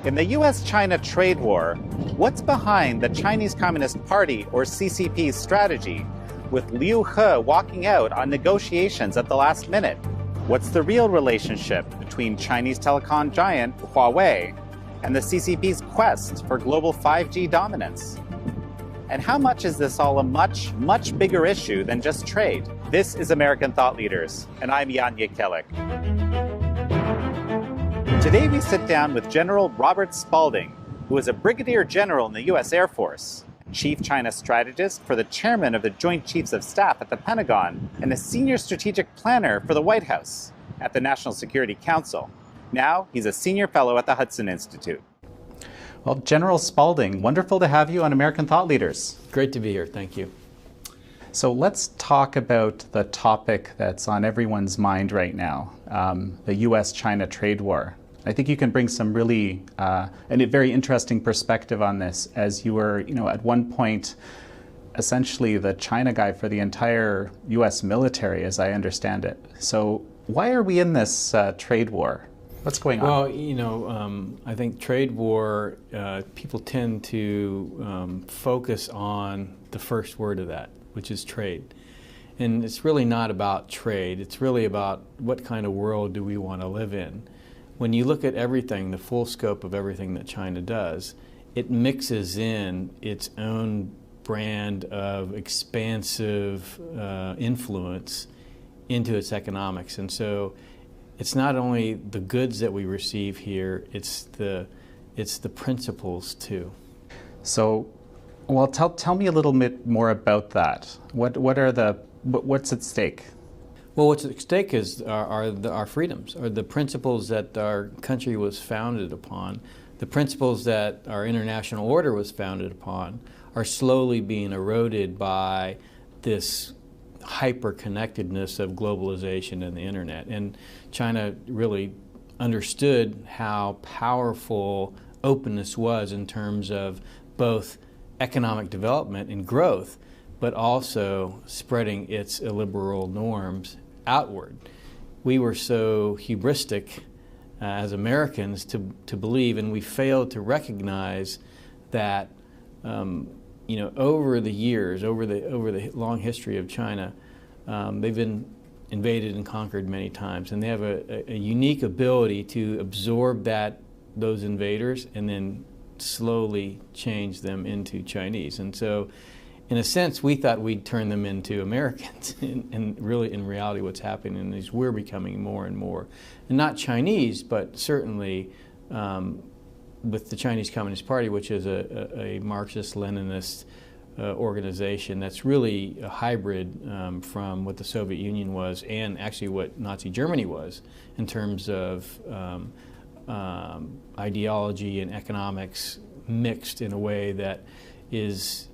In the US-China trade war, what's behind the Chinese Communist Party, or CCP's strategy, with Liu He walking out on negotiations at the last minute? What's the real relationship between Chinese telecom giant Huawei and the CCP's quest for global 5G dominance? And how much is this all a much, much bigger issue than just trade? This is American Thought Leaders, and I'm Jan Jekielek. Today we sit down with General Robert Spalding, who is a brigadier general in the U.S. Air Force, chief China strategist for the chairman of the Joint Chiefs of Staff at the Pentagon, and a senior strategic planner for the White House at the National Security Council. Now he's a senior fellow at the Hudson Institute. Well, General Spalding, wonderful to have you on American Thought Leaders. Great to be here, thank you. So let's talk about the topic that's on everyone's mind right now, the U.S.-China trade war. I think you can bring some really and a very interesting perspective on this, as you were, at one point, essentially the China guy for the entire U.S. military, as I understand it. So why are we in this trade war? What's going on? Well, I think trade war, people tend to focus on the first word of that, which is trade. And it's really not about trade. It's really about what kind of world do we want to live in. When you look at everything, the full scope of everything that China does, it mixes in its own brand of expansive influence into its economics. And so it's not only the goods that we receive here, it's the principles too. So, well, tell me a little bit more about that. What's at stake? Well, what's at stake is our freedoms, are the principles that our country was founded upon, the principles that our international order was founded upon, are slowly being eroded by this hyper-connectedness of globalization and the internet. And China really understood how powerful openness was in terms of both economic development and growth, but also spreading its illiberal norms outward. We were so hubristic as Americans to believe, and we failed to recognize that over the years, over the long history of China, they've been invaded and conquered many times, and they have a unique ability to absorb those invaders and then slowly change them into Chinese. And so, in a sense, we thought we'd turn them into Americans, and really, in reality, what's happening is we're becoming more and more, and not Chinese, but certainly with the Chinese Communist Party, which is a Marxist-Leninist organization that's really a hybrid from what the Soviet Union was and actually what Nazi Germany was in terms of ideology and economics mixed in a way that is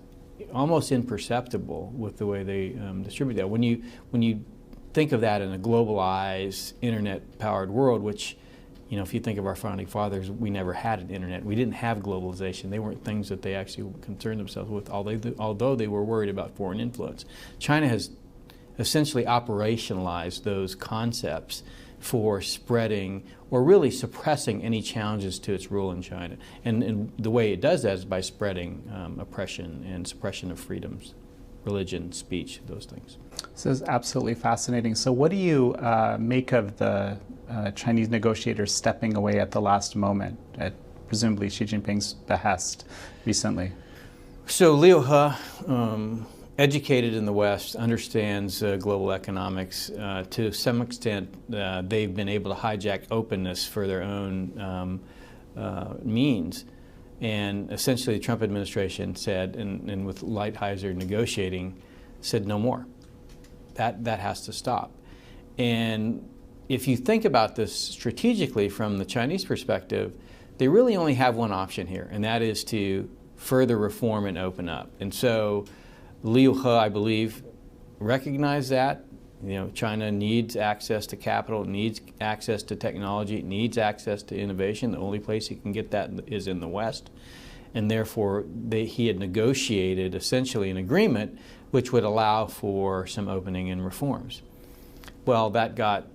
almost imperceptible with the way they distribute that. When you think of that in a globalized, internet-powered world, which, if you think of our founding fathers, we never had an internet. We didn't have globalization. They weren't things that they actually concerned themselves with, although they were worried about foreign influence. China has essentially operationalized those concepts for spreading or really suppressing any challenges to its rule in China. And the way it does that is by spreading oppression and suppression of freedoms, religion, speech, those things. This is absolutely fascinating. So what do you make of the Chinese negotiators stepping away at the last moment at presumably Xi Jinping's behest recently? So Liu He, educated in the West, understands global economics. To some extent, they've been able to hijack openness for their own means. And essentially the Trump administration said, and with Lighthizer negotiating, said no more. That has to stop. And if you think about this strategically from the Chinese perspective, they really only have one option here, and that is to further reform and open up. And so Liu He, I believe, recognized that. China needs access to capital, needs access to technology, needs access to innovation. The only place he can get that is in the West. And therefore, he had negotiated essentially an agreement which would allow for some opening and reforms. Well, that got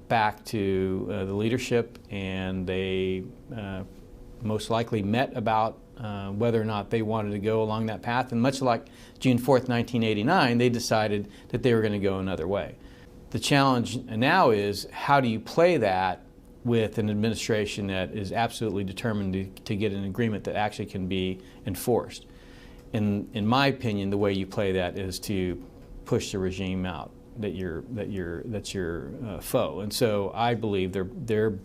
back to the leadership, and they most likely met about whether or not they wanted to go along that path. And much like June 4th, 1989, they decided that they were going to go another way. The challenge now is, how do you play that with an administration that is absolutely determined to get an agreement that actually can be enforced? In my opinion, the way you play that is to push the regime out that's your foe. And so I believe they're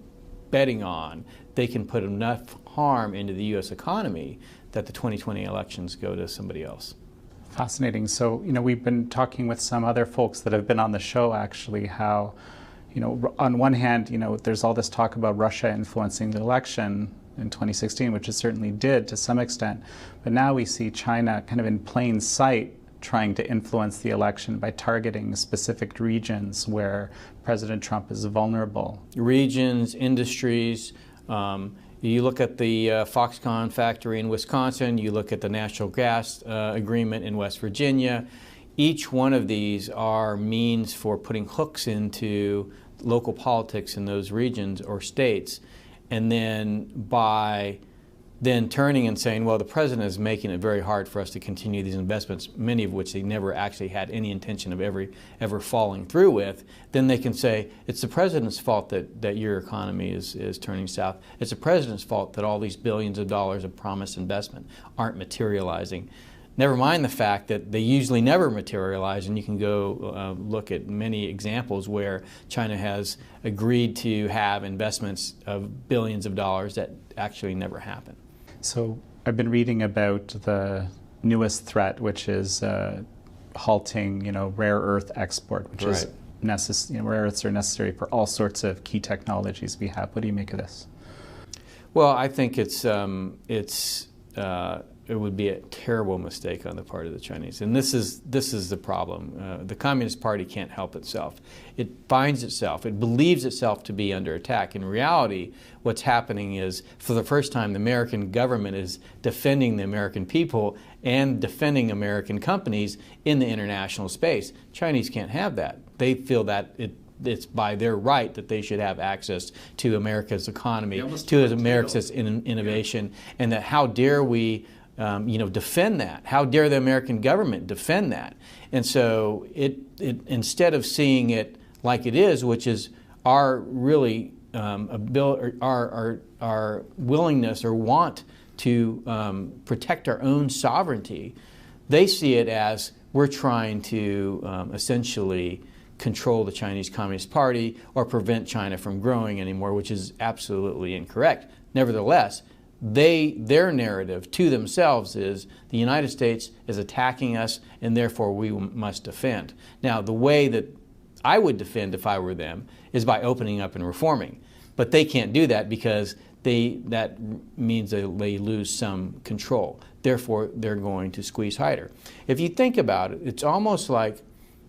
betting on they can put enough harm into the U.S. economy that the 2020 elections go to somebody else. Fascinating. So, we've been talking with some other folks that have been on the show, actually, how, on one hand, there's all this talk about Russia influencing the election in 2016, which it certainly did to some extent. But now we see China kind of in plain sight trying to influence the election by targeting specific regions where President Trump is vulnerable. Regions, industries. You look at the Foxconn factory in Wisconsin, you look at the natural gas agreement in West Virginia. Each one of these are means for putting hooks into local politics in those regions or states, and then by turning and saying, well, the president is making it very hard for us to continue these investments, many of which they never actually had any intention of ever following through with, then they can say, it's the president's fault that your economy is turning south. It's the president's fault that all these billions of dollars of promised investment aren't materializing. Never mind the fact that they usually never materialize, and you can go look at many examples where China has agreed to have investments of billions of dollars that actually never happen. So I've been reading about the newest threat, which is halting, rare earth export, which is rare earths are necessary for all sorts of key technologies we have. What do you make of this? Well, I think it would be a terrible mistake on the part of the Chinese. And this is the problem. The Communist Party can't help itself. It finds itself, it believes itself to be under attack. In reality, what's happening is, for the first time, the American government is defending the American people and defending American companies in the international space. Chinese can't have that. They feel that it's by their right that they should have access to America's economy, to America's innovation, and that how dare we defend that? How dare the American government defend that? And so it instead of seeing it like it is, which is our really our willingness or want to protect our own sovereignty, they see it as we're trying to essentially control the Chinese Communist Party or prevent China from growing anymore, which is absolutely incorrect. Nevertheless, their narrative to themselves is the United States is attacking us and therefore we must defend. Now, the way that I would defend if I were them is by opening up and reforming. But they can't do that because that means they lose some control. Therefore, they're going to squeeze harder. If you think about it, it's almost like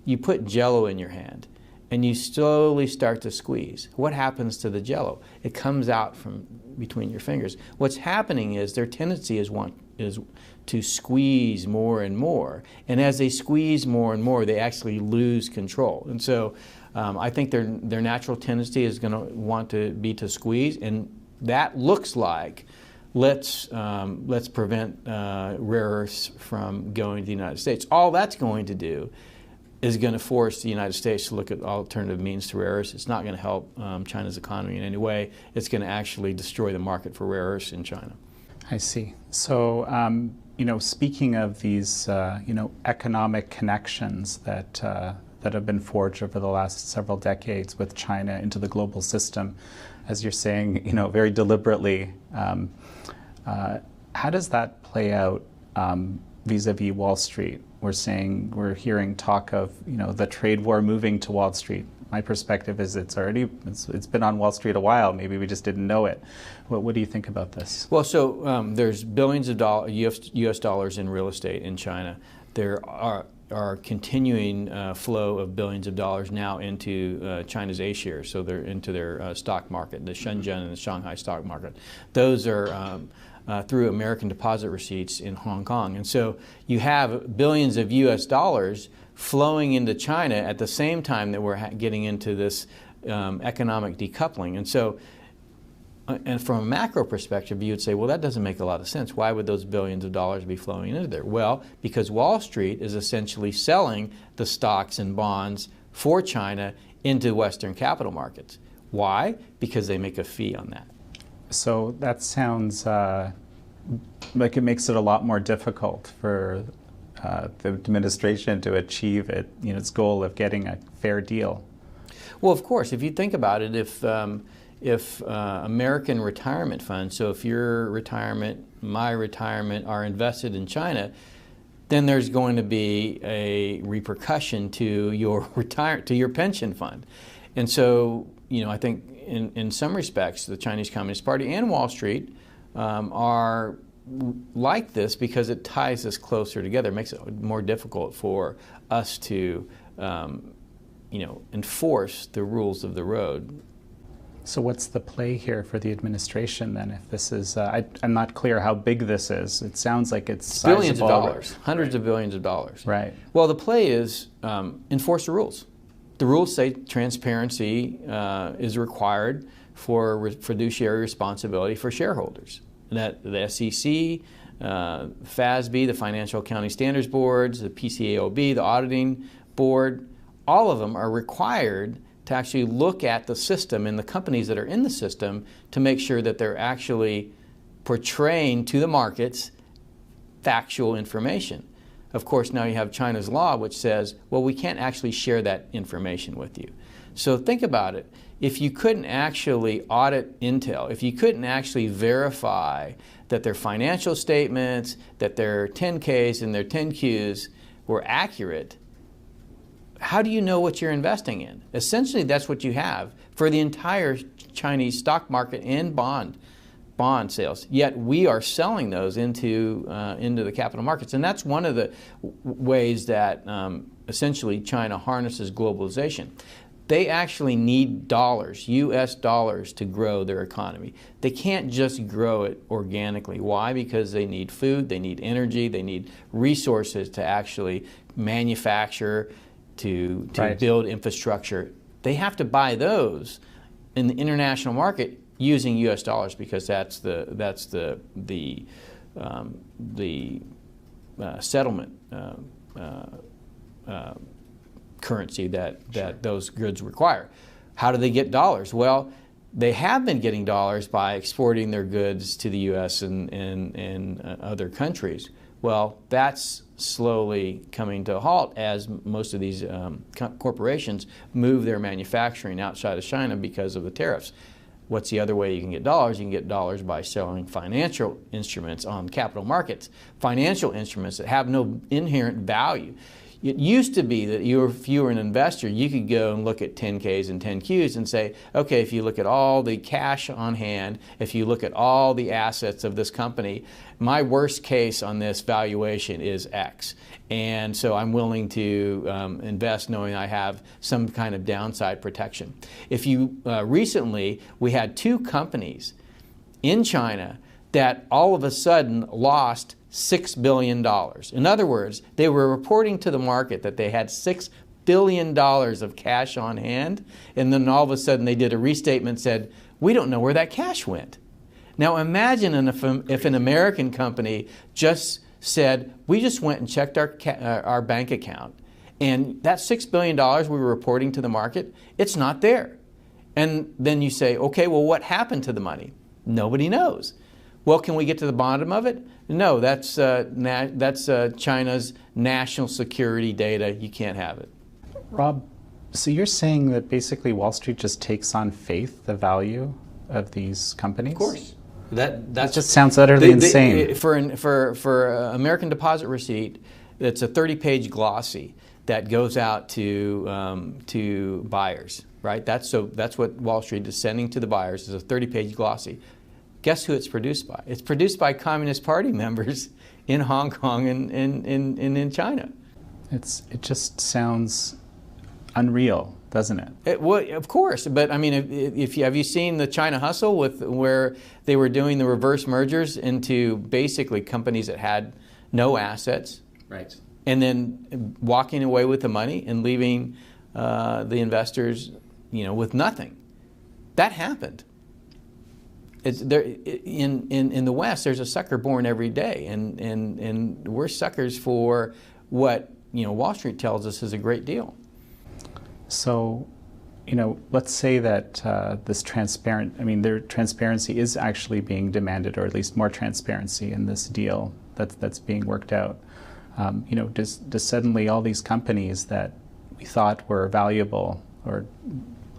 you put Jell-O in your hand and you slowly start to squeeze. What happens to the Jell-O? It comes out from between your fingers. What's happening is their tendency is to squeeze more and more. And as they squeeze more and more, they actually lose control. And so I think their natural tendency is going to want to be to squeeze, and that looks like let's prevent rare earths from going to the United States. All that's going to do is going to force the United States to look at alternative means to rare earths. It's not going to help China's economy in any way. It's going to actually destroy the market for rare earths in China. I see. So, speaking of these, economic connections that have been forged over the last several decades with China into the global system, as you're saying, very deliberately, how does that play out vis-a-vis Wall Street? We're hearing talk of, the trade war moving to Wall Street. My perspective is it's been on Wall Street a while. Maybe we just didn't know it. What do you think about this? Well, so there's billions of U.S. dollars in real estate in China. There are continuing flow of billions of dollars now into China's A shares, so they're into their stock market, the Shenzhen and the Shanghai stock market. Those are through American deposit receipts in Hong Kong. And so you have billions of U.S. dollars flowing into China at the same time that we're getting into this economic decoupling. And so And from a macro perspective, you would say, well, that doesn't make a lot of sense. Why would those billions of dollars be flowing into there? Well, because Wall Street is essentially selling the stocks and bonds for China into Western capital markets. Why? Because they make a fee on that. So that sounds like it makes it a lot more difficult for the administration to achieve its goal of getting a fair deal. Well, of course, if you think about it, if American retirement funds, so if your retirement, my retirement, are invested in China, then there's going to be a repercussion to your pension fund. And so, I think in some respects, the Chinese Communist Party and Wall Street are like this because it ties us closer together. It makes it more difficult for us to, enforce the rules of the road. So what's the play here for the administration then? If this is, I'm not clear how big this is. It sounds like it's billions of sizable. dollars, hundreds of billions of dollars. Right. Well, the play is enforce the rules. The rules say transparency is required for fiduciary responsibility for shareholders. That the SEC, FASB, the Financial Accounting Standards Boards, the PCAOB, the Auditing Board, all of them are required to actually look at the system and the companies that are in the system to make sure that they're actually portraying to the markets factual information. Of course, now you have China's law, which says, well, we can't actually share that information with you. So think about it. If you couldn't actually audit Intel, if you couldn't actually verify that their financial statements, that their 10Ks and their 10Qs were accurate, how do you know what you're investing in? Essentially, that's what you have for the entire Chinese stock market and bond sales. Yet we are selling those into the capital markets, and that's one of the ways that essentially China harnesses globalization. They actually need dollars, U.S. dollars, to grow their economy. They can't just grow it organically. Why? Because they need food, they need energy, they need resources to actually manufacture, to right. build infrastructure. They have to buy those in the international market using U.S. dollars because that's the settlement currency that those goods require. How do they get dollars? Well, they have been getting dollars by exporting their goods to the U.S. and other countries. Well, that's slowly coming to a halt as most of these corporations move their manufacturing outside of China because of the tariffs. What's the other way you can get dollars? You can get dollars by selling financial instruments on capital markets, financial instruments that have no inherent value. It used to be that if you were an investor, you could go and look at 10Ks and 10Qs and say, okay, if you look at all the cash on hand, if you look at all the assets of this company, my worst case on this valuation is X. And so I'm willing to invest knowing I have some kind of downside protection. If you recently, we had two companies in China that all of a sudden lost $6 billion. In other words, they were reporting to the market that they had $6 billion of cash on hand, and then all of a sudden they did a restatement and said, we don't know where that cash went. Now imagine if an American company just said, we just went and checked our bank account, and that $6 billion we were reporting to the market, it's not there. And then you say, okay, well, what happened to the money? Nobody knows. Well, can we get to the bottom of it? No, that's China's national security data. You can't have it. Rob, so you're saying that basically Wall Street just takes on faith the value of these companies? Of course. That just sounds utterly insane. For American Deposit Receipt, it's a 30-page glossy that goes out to buyers, right? That's what Wall Street is sending to the buyers, is a 30-page glossy. Guess who it's produced by? It's produced by Communist Party members in Hong Kong and in China. It just sounds unreal, doesn't it? Well, of course, but I mean, have you seen the China Hustle where they were doing the reverse mergers into basically companies that had no assets, right? And then walking away with the money and leaving the investors, with nothing. That happened. It's there in the West. There's a sucker born every day, and we're suckers for what Wall Street tells us is a great deal. So, let's say that this their transparency is actually being demanded, or at least more transparency in this deal that's being worked out. Does suddenly all these companies that we thought were valuable, or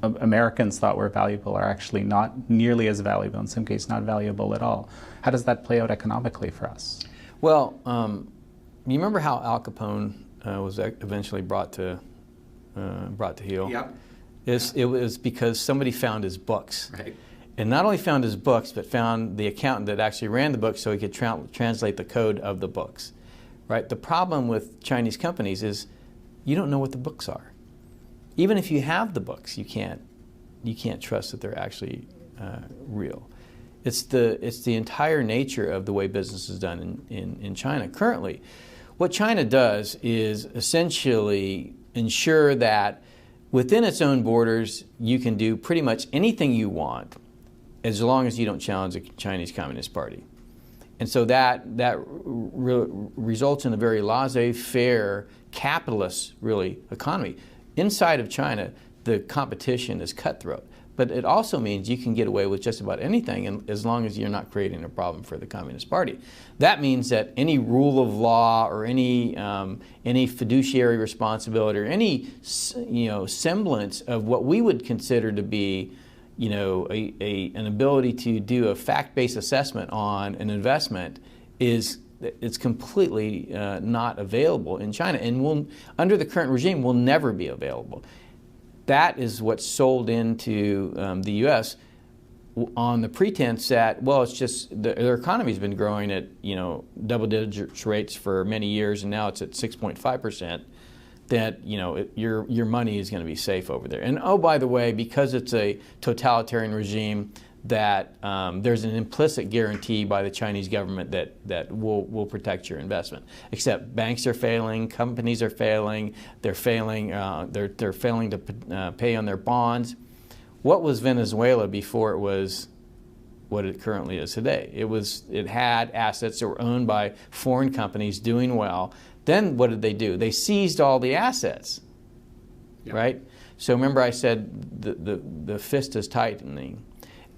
Americans thought were valuable, are actually not nearly as valuable, in some cases not valuable at all? How does that play out economically for us? Well, you remember how Al Capone was eventually brought to heel? Yep. It was because somebody found his books. Right. And not only found his books, but found the accountant that actually ran the books so he could translate the code of the books. Right? The problem with Chinese companies is you don't know what the books are. Even if you have the books, you can't trust that they're actually real. It's the entire nature of the way business is done in China currently. What China does is essentially ensure that within its own borders you can do pretty much anything you want as long as you don't challenge the Chinese Communist Party. And so that results in a very laissez-faire, capitalist, really, economy. Inside of China, the competition is cutthroat. But it also means you can get away with just about anything as long as you're not creating a problem for the Communist Party. That means that any rule of law or any fiduciary responsibility or any semblance of what we would consider to be an ability to do a fact-based assessment on an investment it's completely not available in China, and under the current regime will never be available. That is what's sold into the U.S. on the pretense that, well, it's just their economy's been growing at double-digit rates for many years, and now it's at 6.5%. That your money is going to be safe over there. And oh, by the way, because it's a totalitarian regime, that there's an implicit guarantee by the Chinese government that will protect your investment. Except banks are failing, companies are failing, they're failing to pay on their bonds. What was Venezuela before it was what it currently is today? It had assets that were owned by foreign companies doing well. Then what did they do? They seized all the assets, yep. Right? So remember I said the fist is tightening.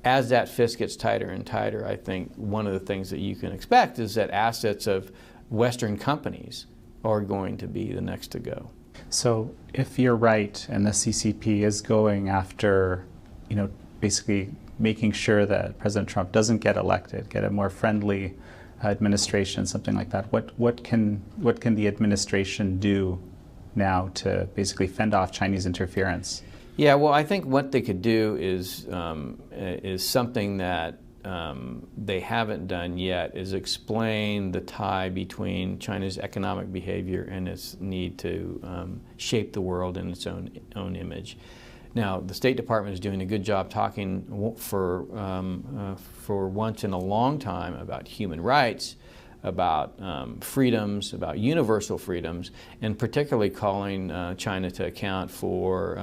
As that fist gets tighter and tighter, I think one of the things that you can expect is that assets of Western companies are going to be the next to go. So if you're right and the CCP is going after, basically making sure that President Trump doesn't get elected, get a more friendly administration, something like that, what can the administration do now to basically fend off Chinese interference? Yeah, well, I think what they could do is something that they haven't done yet, is explain the tie between China's economic behavior and its need to shape the world in its own image. Now, the State Department is doing a good job talking for once in a long time about human rights, about freedoms, about universal freedoms, and particularly calling China to account for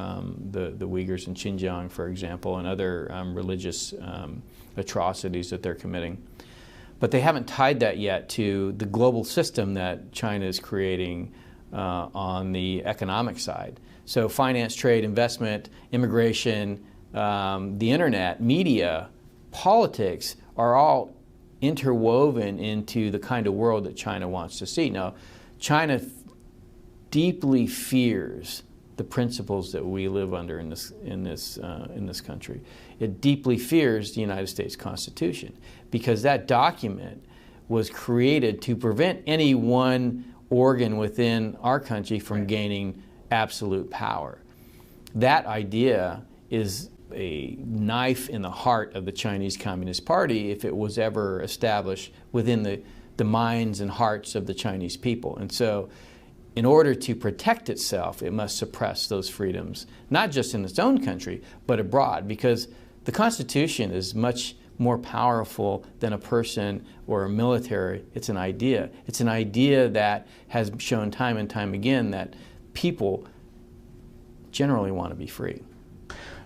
the Uyghurs in Xinjiang, for example, and other religious atrocities that they're committing. But they haven't tied that yet to the global system that China is creating on the economic side. So finance, trade, investment, immigration, the internet, media, politics are all interwoven into the kind of world that China wants to see. Now, China deeply fears the principles that we live under in this country. It deeply fears the United States Constitution because that document was created to prevent any one organ within our country from gaining absolute power. That idea is a knife in the heart of the Chinese Communist Party if it was ever established within the minds and hearts of the Chinese people. And so in order to protect itself, it must suppress those freedoms, not just in its own country, but abroad, because the Constitution is much more powerful than a person or a military. It's an idea. It's an idea that has shown time and time again that people generally want to be free.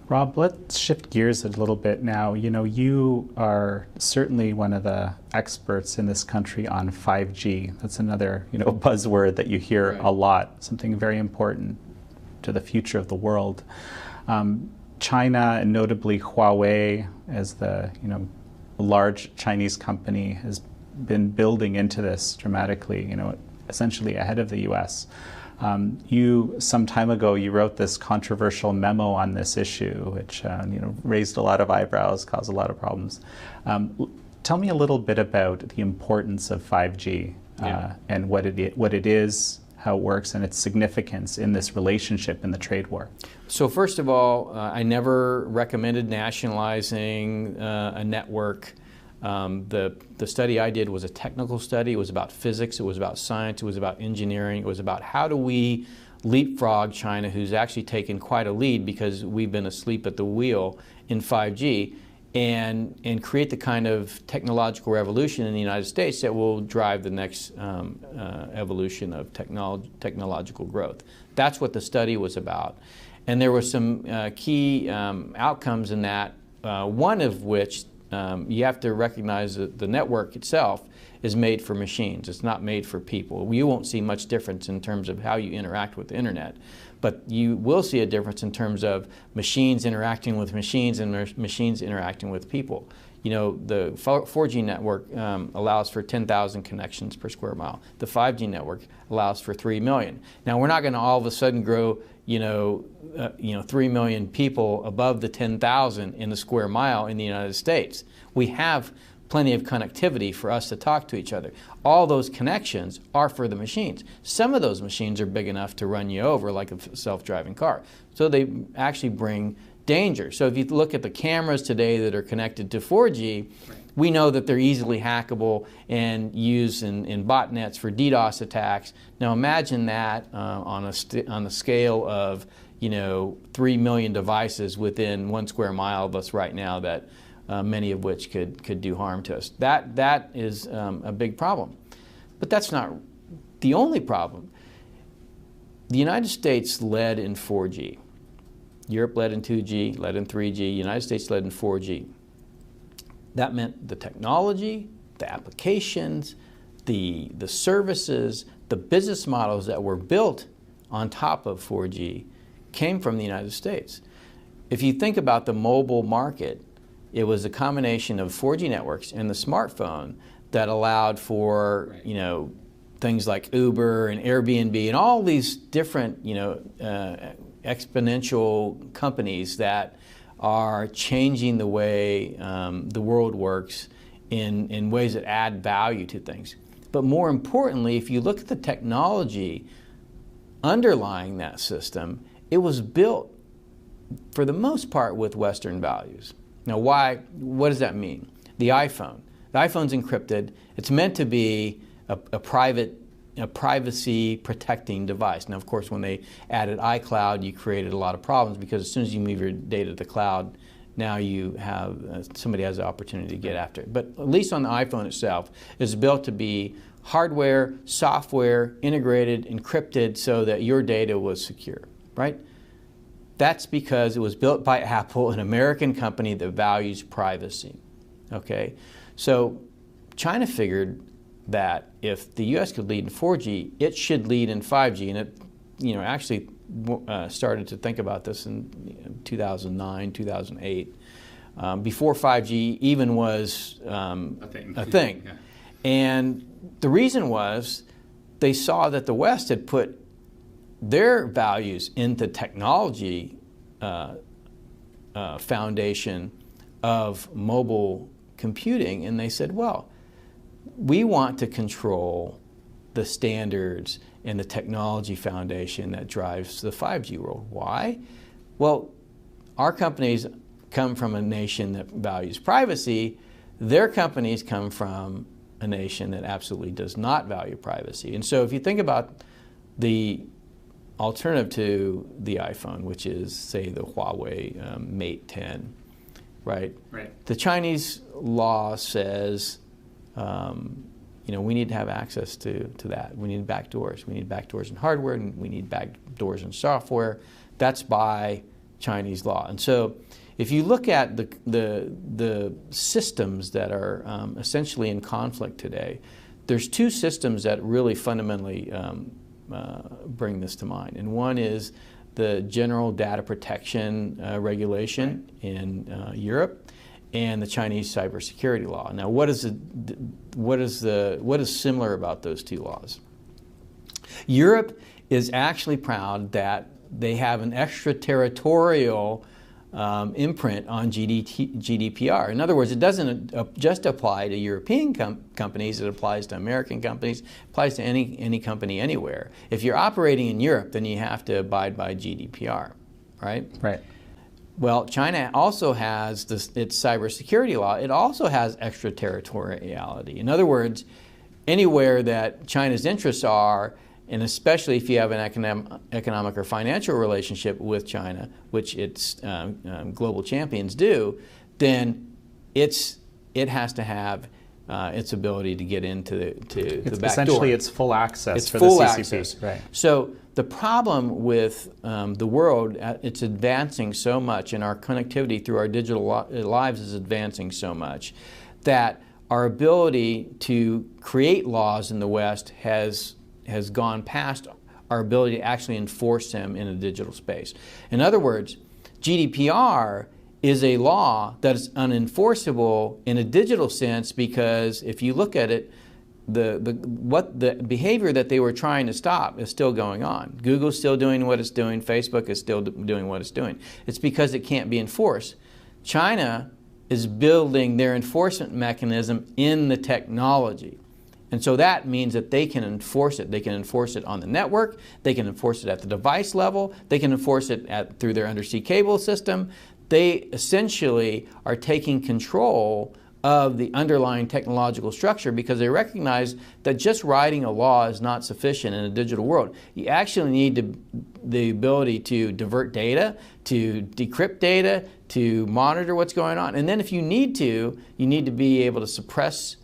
Rob, let's shift gears a little bit now. You know, you are certainly one of the experts in this country on 5G. That's another, buzzword that you hear a lot, something very important to the future of the world. China, and notably Huawei, as the, large Chinese company, has been building into this dramatically, essentially ahead of the U.S. You, some time ago, you wrote this controversial memo on this issue, which raised a lot of eyebrows, caused a lot of problems. Tell me a little bit about the importance of 5G and what it is, how it works, and its significance in this relationship in the trade war. So first of all, I never recommended nationalizing a network. The study I did was a technical study. It was about physics, it was about science, it was about engineering, it was about how do we leapfrog China, who's actually taken quite a lead because we've been asleep at the wheel in 5G, and create the kind of technological revolution in the United States that will drive the next evolution of technological growth. That's what the study was about. And there were some key outcomes in that, one of which you have to recognize that the network itself is made for machines. It's not made for people. You won't see much difference in terms of how you interact with the internet, but you will see a difference in terms of machines interacting with machines and machines interacting with people. The 4G network allows for 10,000 connections per square mile. The 5G network allows for 3 million. Now, we're not going to all of a sudden grow 3 million people above the 10,000 in the square mile in the United States. We have plenty of connectivity for us to talk to each other. All those connections are for the machines. Some of those machines are big enough to run you over like a self-driving car. So they actually bring danger. So if you look at the cameras today that are connected to 4G, we know that they're easily hackable and used in botnets for DDoS attacks. Now imagine that on a scale of 3 million devices within 1 square mile of us right now, that many of which could do harm to us. That is a big problem. But that's not the only problem. The United States led in 4G. Europe led in 2G, led in 3G, United States led in 4G. That meant the technology, the applications, the services, the business models that were built on top of 4G came from the United States. If you think about the mobile market, it was a combination of 4G networks and the smartphone that allowed for, things like Uber and Airbnb and all these different, exponential companies that are changing the way the world works in ways that add value to things. But more importantly, if you look at the technology underlying that system, it was built for the most part with Western values. Now why? What does that mean? The iPhone. The iPhone's encrypted. It's meant to be a privacy protecting device. Now of course when they added iCloud, you created a lot of problems because as soon as you move your data to the cloud, now you have somebody has the opportunity to get after it. But at least on the iPhone itself, it's built to be hardware, software, integrated, encrypted so that your data was secure, right? That's because it was built by Apple, an American company that values privacy, okay? So China figured that if the U.S. could lead in 4G, it should lead in 5G, and it, actually started to think about this in 2009, 2008, before 5G even was a thing. Yeah. And the reason was they saw that the West had put their values into technology foundation of mobile computing, and they said, well, we want to control the standards and the technology foundation that drives the 5G world. Why? Well, our companies come from a nation that values privacy. Their companies come from a nation that absolutely does not value privacy. And so if you think about the alternative to the iPhone, which is, say, the Huawei Mate 10, right? Right. The Chinese law says, we need to have access to that. We need backdoors. We need backdoors in hardware, and we need backdoors in software. That's by Chinese law. And so if you look at the systems that are essentially in conflict today, there's two systems that really fundamentally bring this to mind. And one is the general data protection regulation in Europe, and the Chinese cybersecurity law. Now, what is similar about those two laws? Europe is actually proud that they have an extraterritorial imprint on GDPR. In other words, it doesn't just apply to European companies, it applies to American companies, it applies to any company anywhere. If you're operating in Europe, then you have to abide by GDPR, right? Right. Well, China also has its cybersecurity law. It also has extraterritoriality. In other words, anywhere that China's interests are, and especially if you have an economic or financial relationship with China, which its global champions do, then it has to have its ability to get into the back door. Essentially, it's full access it's for full the CCP. Access. Right. So the problem with the world, it's advancing so much, and our connectivity through our digital lives is advancing so much, that our ability to create laws in the West has gone past our ability to actually enforce them in a digital space. In other words, GDPR is a law that is unenforceable in a digital sense, because if you look at it, the behavior that they were trying to stop is still going on. Google's still doing what it's doing. Facebook is still doing what it's doing. It's because it can't be enforced. China is building their enforcement mechanism in the technology. And so that means that they can enforce it. They can enforce it on the network. They can enforce it at the device level. They can enforce it through their undersea cable system. They essentially are taking control of the underlying technological structure, because they recognize that just writing a law is not sufficient in a digital world. You actually need the ability to divert data, to decrypt data, to monitor what's going on. And then if you need to be able to suppress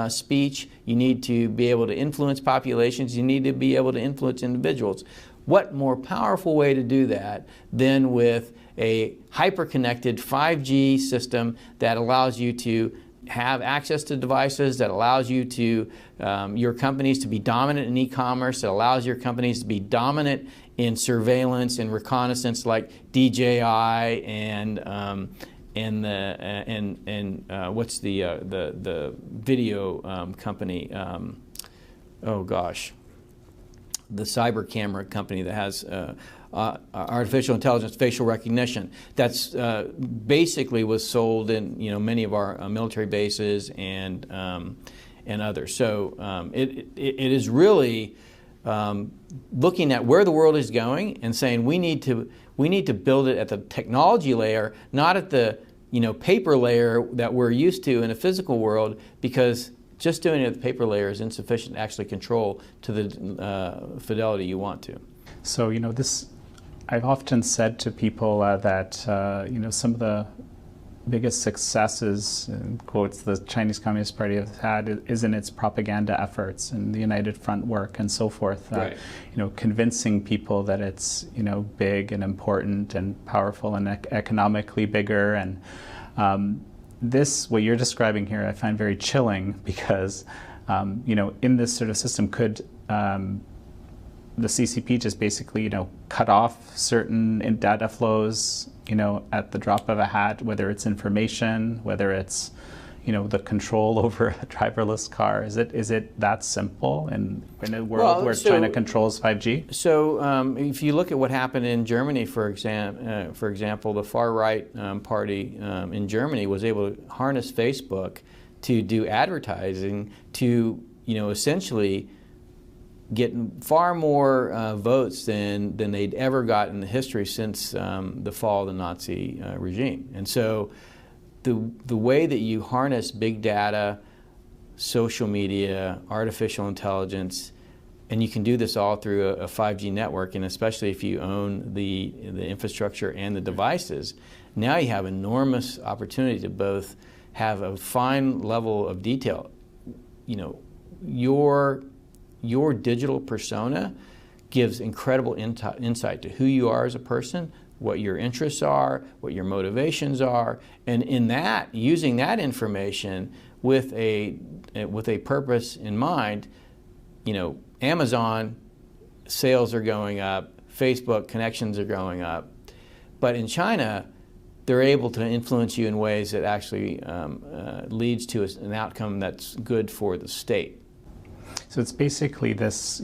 speech, you need to be able to influence populations, you need to be able to influence individuals. What more powerful way to do that than with a hyper-connected 5G system that allows you to have access to devices, that allows you to, your companies to be dominant in e-commerce, that allows your companies to be dominant in surveillance and reconnaissance like DJI and what's the video company? Oh gosh, the cyber camera company that has artificial intelligence, facial recognition. That's basically was sold in many of our military bases and others. So it is really looking at where the world is going and saying we need to build it at the technology layer, not at the paper layer that we're used to in a physical world, because just doing it at the paper layer is insufficient to actually control to the fidelity you want to. So this, I've often said to people that some of the biggest successes, in quotes, the Chinese Communist Party has had is in its propaganda efforts and the United Front work and so forth. Right. Convincing people that it's big and important and powerful and economically bigger. And this, what you're describing here, I find very chilling, because in this sort of system, could the CCP just basically cut off certain data flows at the drop of a hat, whether it's information, whether it's the control over a driverless car? Is it that simple in a world where China controls 5G? So if you look at what happened in Germany, for example, the far right party in Germany was able to harness Facebook to do advertising to essentially get far more votes than they'd ever got in the history since the fall of the Nazi regime. And so the way that you harness big data, social media, artificial intelligence, and you can do this all through a 5G network, and especially if you own the infrastructure and the devices, now you have enormous opportunity to both have a fine level of detail. Your digital persona gives incredible insight to who you are as a person, what your interests are, what your motivations are, and in that, using that information with a purpose in mind, Amazon sales are going up, Facebook connections are going up, but in China, they're able to influence you in ways that actually leads to an outcome that's good for the state. So it's basically this,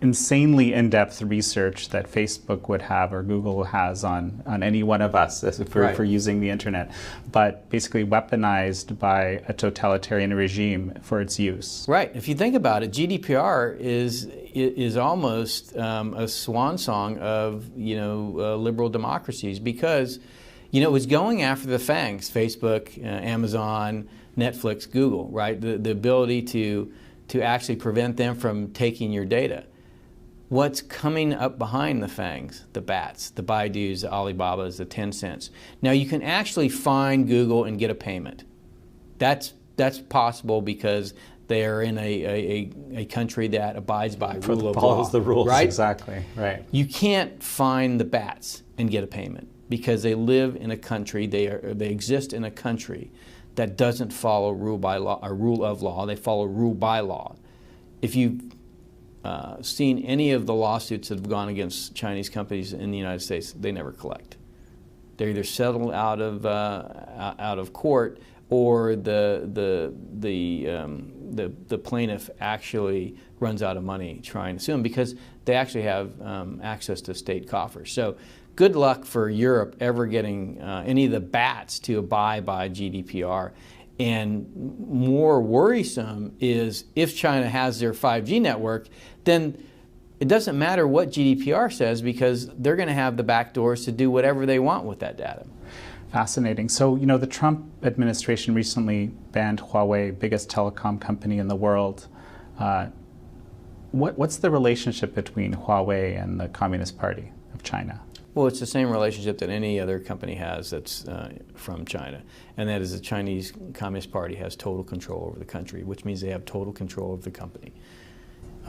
insanely in-depth research that Facebook would have or Google has on any one of us for using the internet, but basically weaponized by a totalitarian regime for its use. Right. If you think about it, GDPR is almost a swan song of liberal democracies, because it was going after the FANGs: Facebook, Amazon, Netflix, Google. Right. The ability to actually prevent them from taking your data. What's coming up behind the FANGs? The BATs, the Baidus, the Alibabas, the Tencents. Now you can actually find Google and get a payment. That's possible because they are in a country that abides by rule of law. Follows the rules, right? Exactly, right. You can't find the BATs and get a payment because they live in a country, they exist in a country that doesn't follow rule of law. They follow rule by law. If you've seen any of the lawsuits that have gone against Chinese companies in the United States, they never collect. They're either settled out of court, or the plaintiff actually runs out of money trying to sue them because they actually have access to state coffers. So good luck for Europe ever getting any of the BATs to abide by GDPR. And more worrisome is if China has their 5G network, then it doesn't matter what GDPR says because they're going to have the back doors to do whatever they want with that data. Fascinating. So, the Trump administration recently banned Huawei, biggest telecom company in the world. What's the relationship between Huawei and the Communist Party of China? Well, it's the same relationship that any other company has that's from China, and that is the Chinese Communist Party has total control over the country, which means they have total control of the company.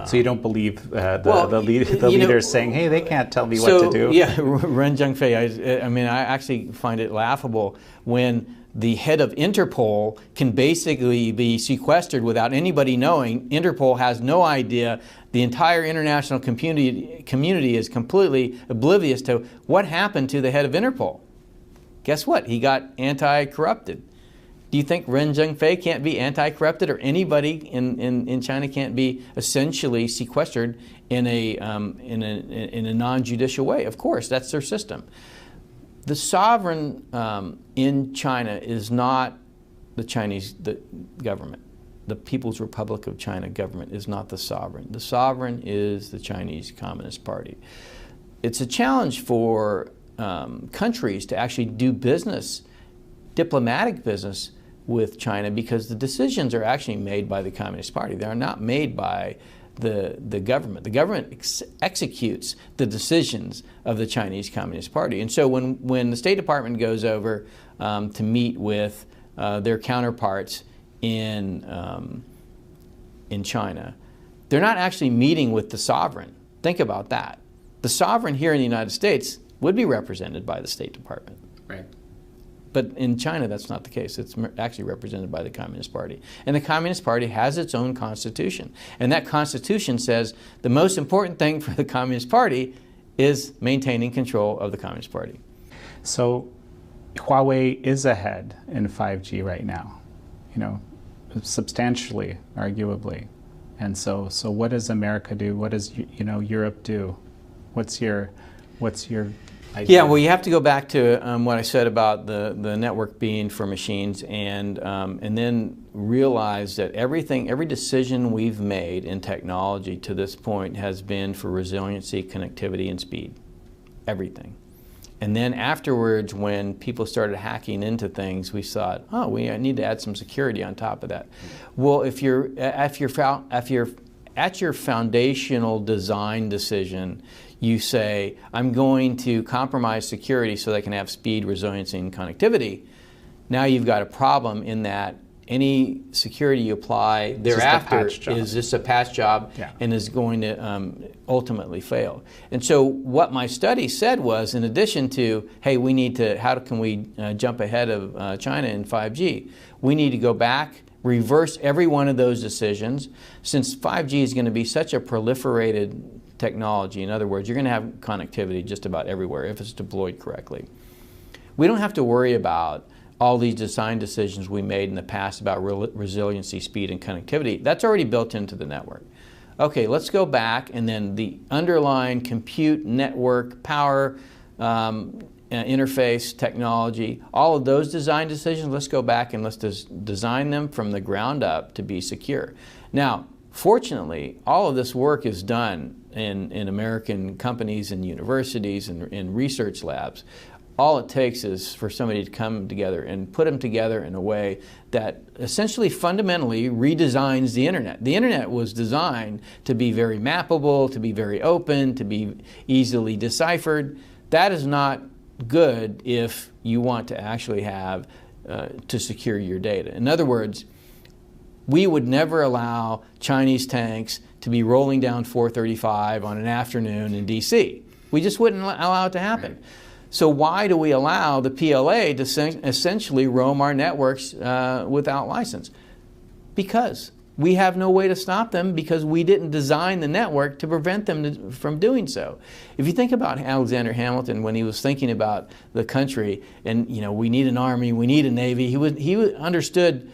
So you don't believe the leaders saying, hey, they can't tell me what to do? Yeah, Ren Zhengfei, I actually find it laughable when the head of Interpol can basically be sequestered without anybody knowing. Interpol has no idea. The entire international community is completely oblivious to what happened to the head of Interpol. Guess what? He got anti-corrupted. Do you think Ren Zhengfei can't be anti-corrupted, or anybody in China can't be essentially sequestered in a non-judicial way? Of course, that's their system. The sovereign in China is not the Chinese government. The People's Republic of China government is not the sovereign. The sovereign is the Chinese Communist Party. It's a challenge for countries to actually do business, diplomatic business, with China, because the decisions are actually made by the Communist Party. They are not made by the government. The government executes the decisions of the Chinese Communist Party. And so when the State Department goes over to meet with their counterparts in China, they're not actually meeting with the sovereign. Think about that. The sovereign here in the United States would be represented by the State Department. Right. But in China, that's not the case. It's actually represented by the Communist Party. And the Communist Party has its own constitution. And that constitution says the most important thing for the Communist Party is maintaining control of the Communist Party. So Huawei is ahead in 5G right now, substantially, arguably. And so what does America do? What does Europe do? What's your idea? Yeah, well, you have to go back to what I said about the network being for machines, and then realize that every decision we've made in technology to this point has been for resiliency, connectivity, and speed. Everything. And then afterwards, when people started hacking into things, we thought, oh, we need to add some security on top of that. Well, if you're at your foundational design decision, you say, I'm going to compromise security so that I can have speed, resiliency, and connectivity. Now you've got a problem in that any security you apply thereafter is just a patch job and is going to ultimately fail. And so what my study said was, in addition to, hey, we need to, how can we jump ahead of China in 5G? We need to go back, reverse every one of those decisions, since 5G is going to be such a proliferated technology. In other words, you're going to have connectivity just about everywhere if it's deployed correctly. We don't have to worry about all these design decisions we made in the past about resiliency, speed, and connectivity. That's already built into the network. Okay, let's go back, and then the underlying compute, network, power, interface, technology, all of those design decisions, let's go back and let's design them from the ground up to be secure. Now, fortunately, all of this work is done in American companies and universities and in research labs. All it takes is for somebody to come together and put them together in a way that essentially fundamentally redesigns the internet. The internet was designed to be very mappable, to be very open, to be easily deciphered. That is not good if you want to actually have to secure your data. In other words, we would never allow Chinese tanks to be rolling down 435 on an afternoon in DC. We just wouldn't allow it to happen. So why do we allow the PLA to essentially roam our networks without license? Because we have no way to stop them, because we didn't design the network to prevent them from doing so. If you think about Alexander Hamilton when he was thinking about the country and, you know, we need an army, we need a navy, he understood.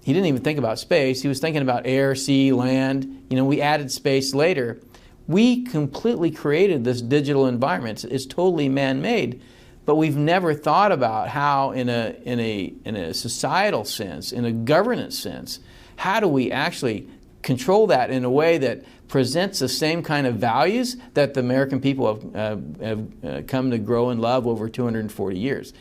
He didn't even think about space. He was thinking about air, sea, land. You know, we added space later. We completely created this digital environment. It's totally man-made, but we've never thought about how, in a societal sense, in a governance sense, how do we actually control that in a way that presents the same kind of values that the American people have come to grow and love over 240 years.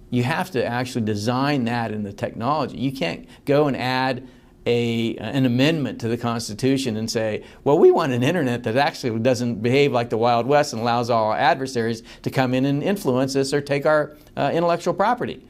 You have to actually design that in the technology. You can't go and add an amendment to the Constitution and say, well, we want an internet that actually doesn't behave like the Wild West and allows all our adversaries to come in and influence us or take our intellectual property.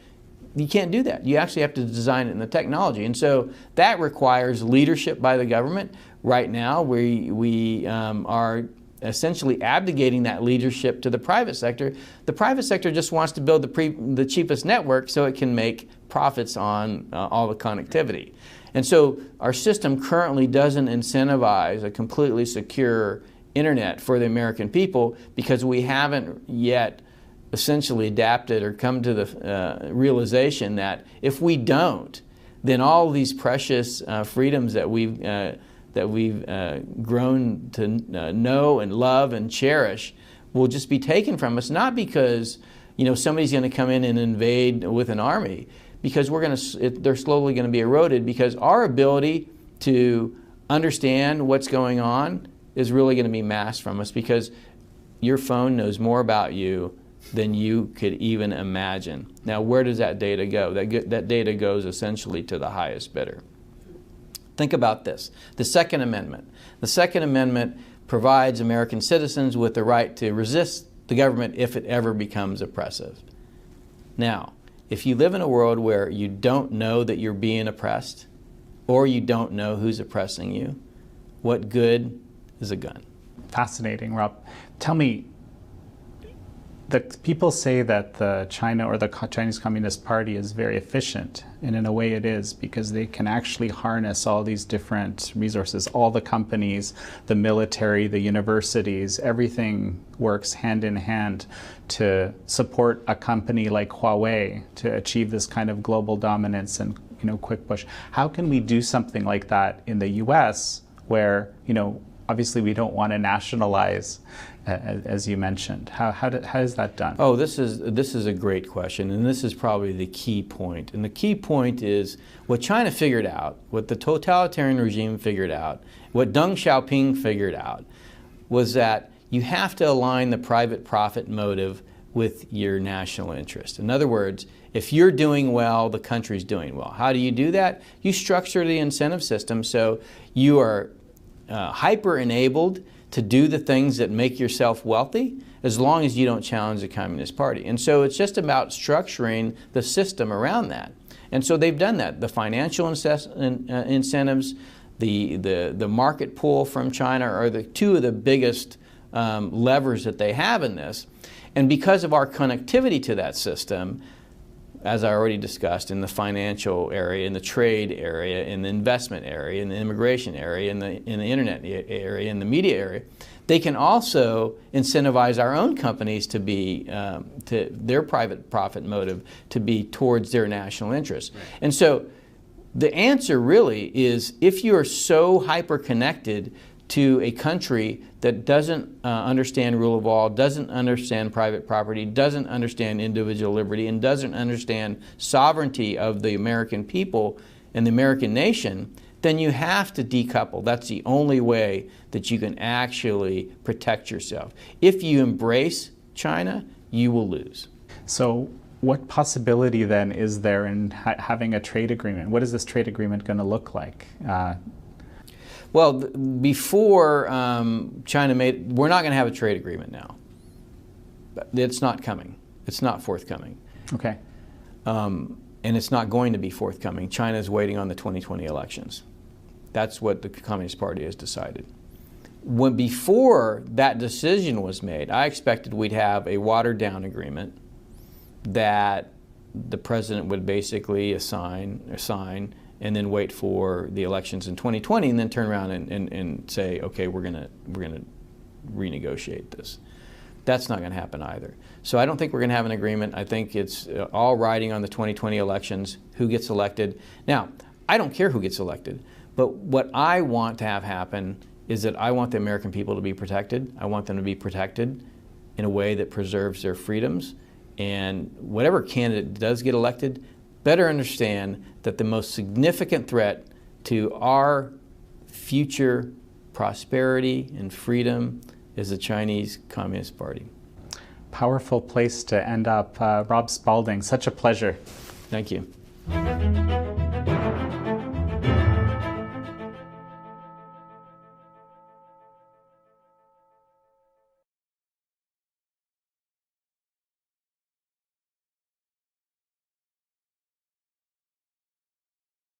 You can't do that. You actually have to design it in the technology. And so that requires leadership by the government. Right now, we are essentially abdicating that leadership to the private sector. The private sector just wants to build the cheapest network so it can make profits on all the connectivity. And so our system currently doesn't incentivize a completely secure internet for the American people because we haven't yet essentially adapted or come to the realization that if we don't, then all these precious freedoms that we've grown to know and love and cherish will just be taken from us, not because, you know, somebody's going to come in and invade with an army, because they're slowly going to be eroded, because our ability to understand what's going on is really going to be masked from us, because your phone knows more about you than you could even imagine. Now, where does that data go? That data goes essentially to the highest bidder. Think about this. The Second Amendment. The Second Amendment provides American citizens with the right to resist the government if it ever becomes oppressive. Now, if you live in a world where you don't know that you're being oppressed, or you don't know who's oppressing you, what good is a gun? Fascinating, Rob. Tell me, people say that the China or the Chinese Communist Party is very efficient, and in a way it is, because they can actually harness all these different resources. All the companies, the military, the universities, everything works hand in hand to support a company like Huawei to achieve this kind of global dominance and, you know, quick push. How can we do something like that in the US, where, you know, obviously we don't want to nationalize, as you mentioned? How is that done? Oh, this is a great question, and this is probably the key point. And the key point is what China figured out, what the totalitarian regime figured out, what Deng Xiaoping figured out, was that you have to align the private profit motive with your national interest. In other words, if you're doing well, the country's doing well. How do you do that? You structure the incentive system so you are hyper-enabled to do the things that make yourself wealthy, as long as you don't challenge the Communist Party. And so it's just about structuring the system around that. And so they've done that. The financial incentives, the market pull from China are the two of the biggest levers that they have in this. And because of our connectivity to that system, as I already discussed, in the financial area, in the trade area, in the investment area, in the immigration area, in the internet area, in the media area, they can also incentivize our own companies to be, to their private profit motive to be towards their national interests. Right. And so the answer really is, if you are so hyper-connected to a country that doesn't understand rule of law, doesn't understand private property, doesn't understand individual liberty, and doesn't understand sovereignty of the American people and the American nation, then you have to decouple. That's the only way that you can actually protect yourself. If you embrace China, you will lose. So what possibility then is there in having a trade agreement? What is this trade agreement going to look like? Well, before China made, we're not going to have a trade agreement now. It's not coming. It's not forthcoming. Okay. And it's not going to be forthcoming. China is waiting on the 2020 elections. That's what the Communist Party has decided. Before that decision was made, I expected we'd have a watered-down agreement that the president would basically sign, and then wait for the elections in 2020, and then turn around and say, okay, we're gonna renegotiate this. That's not going to happen either. So I don't think we're going to have an agreement. I think it's all riding on the 2020 elections, who gets elected. Now, I don't care who gets elected, but what I want to have happen is that I want the American people to be protected. I want them to be protected in a way that preserves their freedoms. And whatever candidate does get elected, better understand that the most significant threat to our future prosperity and freedom is the Chinese Communist Party. Powerful place to end up. Rob Spalding, such a pleasure. Thank you.